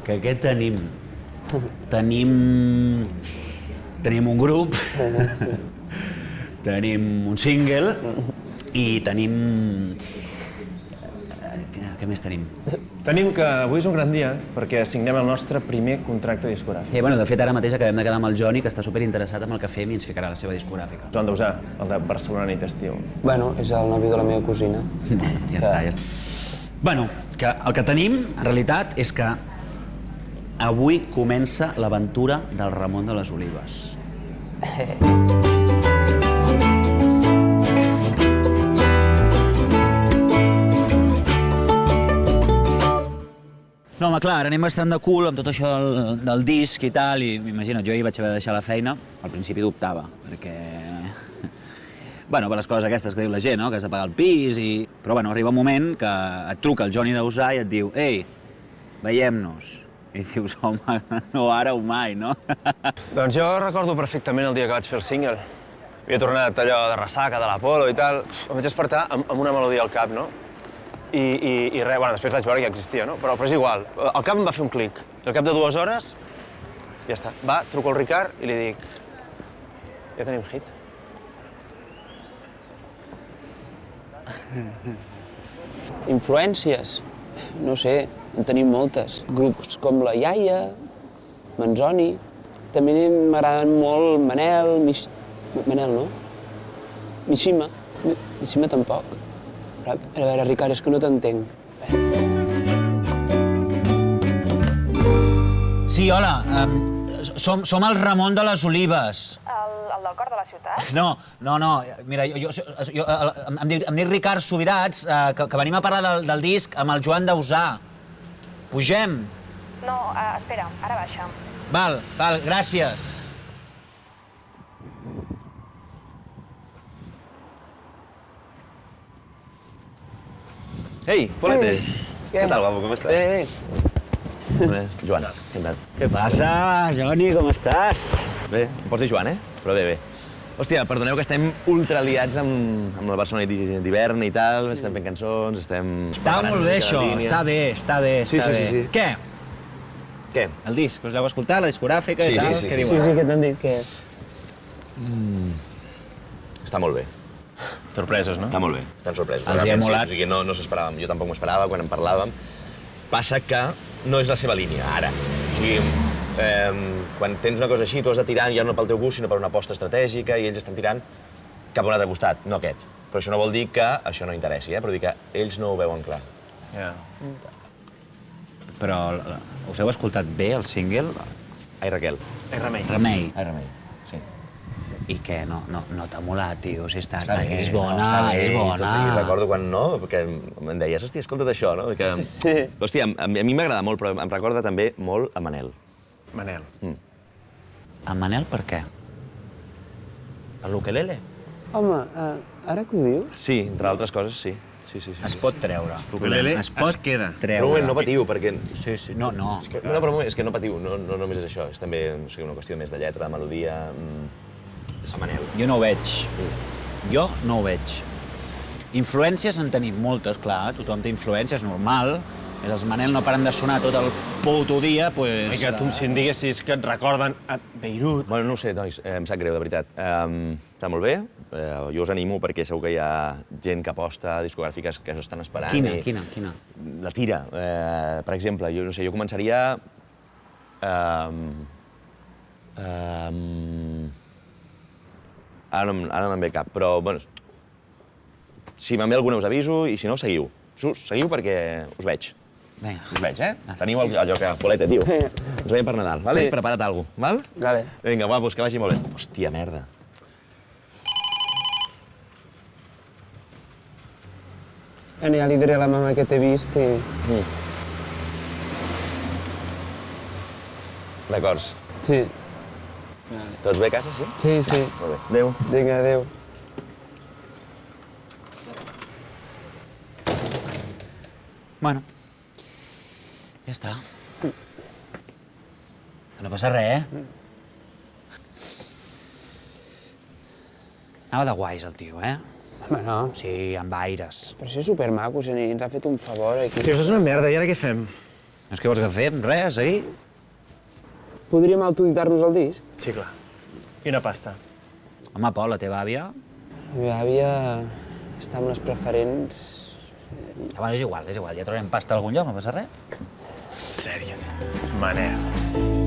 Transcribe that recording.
Que què tenim? Tenim un grup, tenim un single i tenim... Què més tenim? Tenim que avui és un gran dia perquè signem el nostre primer contracte discogràfic. De fet, ara mateix acabem de quedar amb el Joni, que està superinteressat en el que fem i ens ficarà a la seva discogràfica. Joan Dausà, el de Barcelona nit estiu. Bueno, és el nòvio de la meva cosina. Ja està. Bueno, que el que tenim, en realitat, és que avui comença l'aventura del Ramon de les Olives. No, home, clar, ara anem bastant de cul amb tot això del disc i tal, i imagina't, jo hi vaig haver de deixar la feina, al principi dubtava, perquè... Bueno, per les coses aquestes que diu la gent, no?, que has de pagar el pis i... Però, bueno, arriba un moment que et truca el Joni Dausà i et diu «Ei, veiem-nos». I dius, home, no ara o mai, no? Doncs jo recordo perfectament el dia que vaig fer el single. Havia tornat allò de ressaca, de l'Apolo i tal. Em vaig despertar amb una melodia al cap, no? I res, bueno, després vaig veure que existia, no? Però és igual, al cap em va fer un clic. I al cap de 2 hores, ja està. Va, truco al Ricard i li dic... Ja tenim hit. Influències? No sé, en tenim moltes. Grups com la Iaia, Manzoni... També m'agraden molt Manel, Manel, no? Mishima. Mishima tampoc. A veure, Ricard, és que no t'entenc. Sí, hola. Som el Ramon de les Olives. El del cor de la ciutat? No. Mira, em dic Ricard Subirats, que venim a parlar del disc amb el Joan Dausà. Pugem? No, espera, ara baixa. Val, gràcies. Ei, Polete! Què tal, guapo, com estàs? Bé. Joana, què tal? Què passa, Joni, com estàs? Bé, em pots dir Joan, Però bé. Hòstia, perdoneu que estem ultra liats amb la Barcelona d'hivern i tal, estem fent cançons, estem... Està molt bé, això, està bé. Sí. Què? Què? El disc, us l'heu escoltat, la discogràfica i tal? Sí. Què diuen? Sí, què t'han dit, què? Està molt bé. Sorpresos, no? Està molt bé, estan sorpresos. Els hi ha molat. O sigui, no s'esperaven, jo tampoc m'ho esperava quan en parlàvem. Passa que no és la seva línia, ara. O sigui, quan tens una cosa així, tu has de tirar ja no pel teu gust, sinó per una aposta estratègica, i ells estan tirant cap a un altre costat, no aquest. Però això no vol dir que això no interessi, però dir que ells no ho veuen clar. Ja. Però us heu escoltat bé, el single? Ai, Raquel. Remei. Ai, Remei, sí. I què? No t'ha molat, tio? Si està Està bé, és bona, és bona. I recordo quan no, perquè em deies, hòstia, escolta't això, no? Que... Sí. Hòstia, a mi m'agrada molt, però em recorda també molt a Manel. Manel. En Manel per què? Per l'ukelele? Home, ara que ho dius... Sí, entre altres coses, sí. Es pot treure. L'ukelele Es pot es queda. Però un moment, no patiu, perquè... Sí, no. No, però un moment, és que no patiu, no només és això, és també una qüestió més de lletra, de melodia... A Manel. Jo no ho veig. Influències en tenim moltes, clar, tothom té influències, normal. Els Manel no paren de sonar tot el puto dia, pues... I que tu, si em diguessis que et recorden a Beirut... Bueno, no ho sé, nois, em sap greu, de veritat. Està molt bé, jo us animo perquè segur que hi ha gent que aposta, discogràfiques que s'ho estan esperant. Quina? La tira, per exemple, jo no sé, jo començaria... Ara no me'n ve cap, però, bueno, si me'n ve alguna us aviso i si no, seguiu. Seguiu perquè us veig. Vinga. Us veig, Teniu allò que... Poleta, tio. Ens veiem per Nadal, vale? Sí. Prepara't alguna cosa, val? Vale. Vinga, guapos, que vagi molt bé. Hòstia, merda. Bueno, ja li diré a la mama que t'he vist i... D'acord. Sí. Tots bé a casa, sí? Sí. Molt bé. Adéu. Vinga, adéu. Bueno, ja està. No passa res, Anava de guais, el tio, Home, no. Sí, amb aires. Però si és supermaco, ens ha fet un favor aquí. Si això és una merda, i ara què fem? És que vols que fem? Res, ahir? Podríem autoeditar-nos el disc? Sí, clar. I una pasta. Home, Pol, la teva àvia... La meva àvia està amb les preferents... Bueno, és igual, ja trobarem pasta a algun lloc, no passa res. En sèrio, tio. Manel.